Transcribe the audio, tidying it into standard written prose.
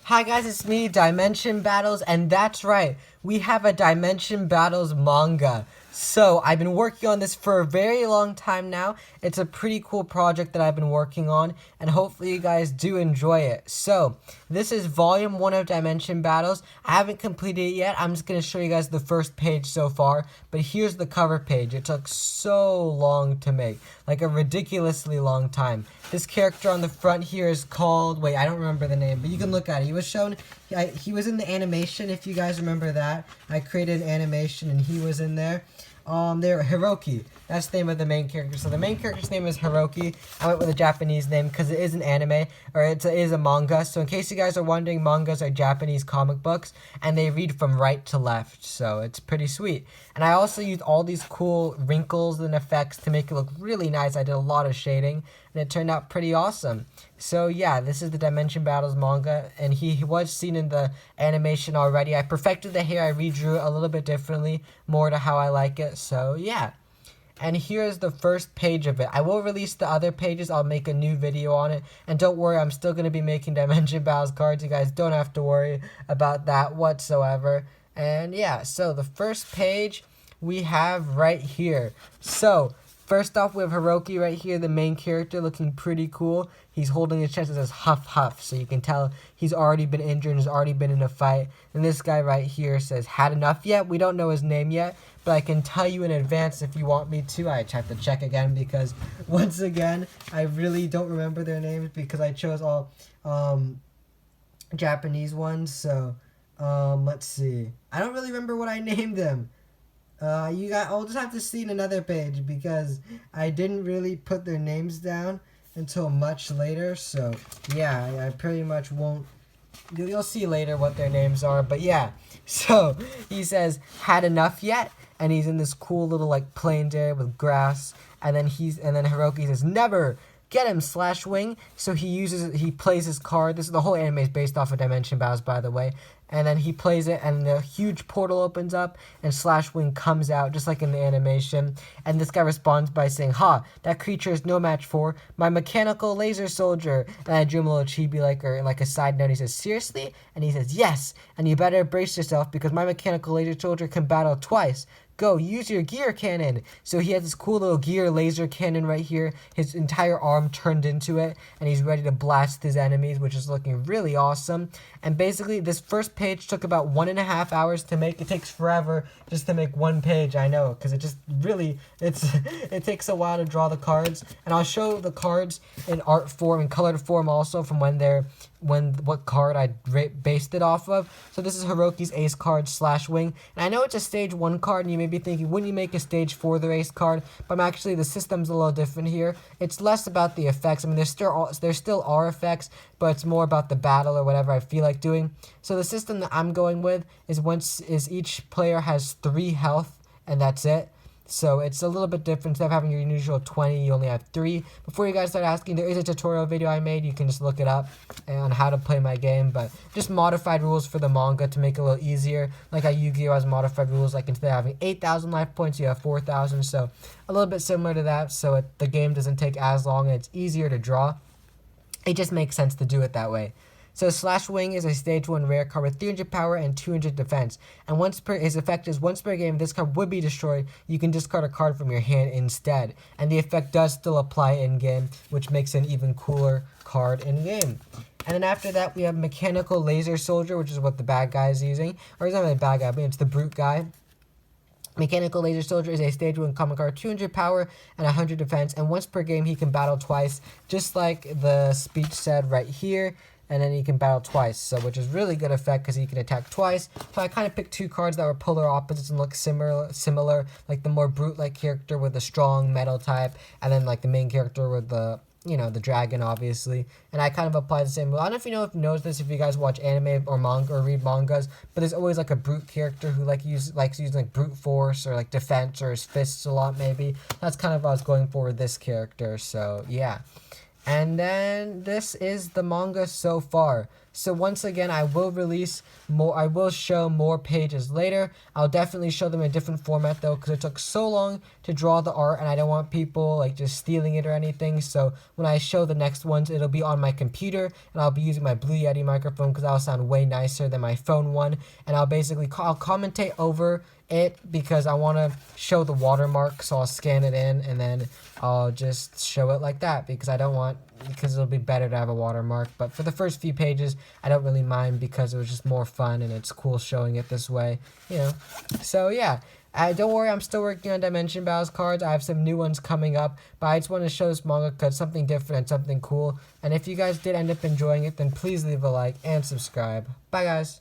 Hi guys, it's me, Dimension Battles, and that's right, we have a Dimension Battles manga. So, I've been working on this for a very long time now. It's a pretty cool project that I've been working on, and hopefully you guys do enjoy it. So, this is volume 1 of Dimension Battles. I haven't completed it yet. I'm just going to show you guys the first page so far, but here's the cover page. It took so long to make, like a ridiculously long time. This character on the front here is called, wait, I don't remember the name, but you can look at it. He was shown, he was in the animation, if you guys remember that. I created an animation and he was in there. They're Hiroki. That's the name of the main character. So the main character's name is Hiroki. I went with a Japanese name because it is an anime, or it is a manga. So in case you guys are wondering, mangas are Japanese comic books, and they read from right to left. So it's pretty sweet. And I also used all these cool wrinkles and effects to make it look really nice. I did a lot of shading, and it turned out pretty awesome. So yeah, this is the Dimension Battles manga, and he was seen in the animation already. I perfected the hair, I redrew it a little bit differently, more to how I like it, so yeah. And here's the first page of it. I will release the other pages, I'll make a new video on it, and don't worry, I'm still going to be making Dimension Battles cards, you guys don't have to worry about that whatsoever. And yeah, so the first page we have right here. So, first off, we have Hiroki right here, the main character, looking pretty cool. He's holding his chest. It says huff huff, so you can tell he's already been injured and has already been in a fight. And this guy right here says, had enough yet? We don't know his name yet, but I can tell you in advance if you want me to. I have to check again because, once again, I really don't remember their names because I chose all Japanese ones. So, let's see. I don't really remember what I named them. I'll just have to see in another page because I didn't really put their names down until much later. So yeah, I pretty much won't. You'll see later what their names are, but yeah. So he says, "Had enough yet?" And he's in this cool little like plain area with grass, and then Hiroki says, "Never." Get him, Slash Wing. So he plays his card. The whole anime is based off of Dimension Battles, by the way. And then he plays it, and the huge portal opens up, and Slash Wing comes out, just like in the animation. And this guy responds by saying, "Ha, that creature is no match for my mechanical laser soldier." And I drew him a little chibi, like a side note. He says, "Seriously?" And he says, "Yes, and you better brace yourself, because my mechanical laser soldier can battle twice. Go, use your gear cannon." So he has this cool little gear laser cannon right here. His entire arm turned into it, and he's ready to blast his enemies, which is looking really awesome. And basically, this first page took about 1.5 hours to make. It takes forever just to make one page, I know, because it just really, it takes a while to draw the cards. And I'll show the cards in art form and colored form also from what card I based it off of. So this is Hiroki's ace card, Slash Wing. And I know it's a stage 1 card, and you may be thinking, wouldn't you make a stage 4 the ace card? But the system's a little different here. It's less about the effects. I mean, there still are effects, but it's more about the battle or whatever I feel like doing. So the system that I'm going with is each player has 3 health, and that's it. So it's a little bit different. Instead of having your usual 20, you only have 3. Before you guys start asking, there is a tutorial video I made. You can just look it up on how to play my game. But just modified rules for the manga to make it a little easier. Like how Yu-Gi-Oh! Has modified rules. Like instead of having 8,000 life points, you have 4,000. So a little bit similar to that. So the game doesn't take as long and it's easier to draw. It just makes sense to do it that way. So Slash Wing is a stage 1 rare card with 300 power and 200 defense. And his effect is once per game this card would be destroyed, you can discard a card from your hand instead. And the effect does still apply in game, which makes it an even cooler card in game. And then after that we have Mechanical Laser Soldier, which is what the bad guy is using. Or it's not really the bad guy, but it's the brute guy. Mechanical Laser Soldier is a stage 1 common card, 200 power and 100 defense, and once per game he can battle twice, just like the speech said right here. And then he can battle twice, so which is really good effect because he can attack twice. So I kind of picked 2 cards that were polar opposites and look similar, like the more brute-like character with the strong metal type, and then like the main character with the the dragon, obviously. And I kind of applied the same rule. I don't know if you know this if you guys watch anime or manga or read mangas, but there's always like a brute character who likes using like brute force or like defense or his fists a lot maybe. That's kind of what I was going for with this character, so yeah. And then this is the manga so far. So once again, I will release more. I will show more pages later. I'll definitely show them in a different format though, because it took so long to draw the art, and I don't want people like just stealing it or anything. So when I show the next ones, it'll be on my computer, and I'll be using my Blue Yeti microphone because that'll sound way nicer than my phone one. And I'll basically I'll commentate over it because I want to show the watermark, so I'll scan it in and then I'll just show it like that because I don't want, because it'll be better to have a watermark. But for the first few pages, I don't really mind because it was just more fun and it's cool showing it this way, you know. So yeah, don't worry, I'm still working on Dimension Battles cards. I have some new ones coming up, but I just want to show this manga because it's something different and something cool. And if you guys did end up enjoying it, then please leave a like and subscribe. Bye guys.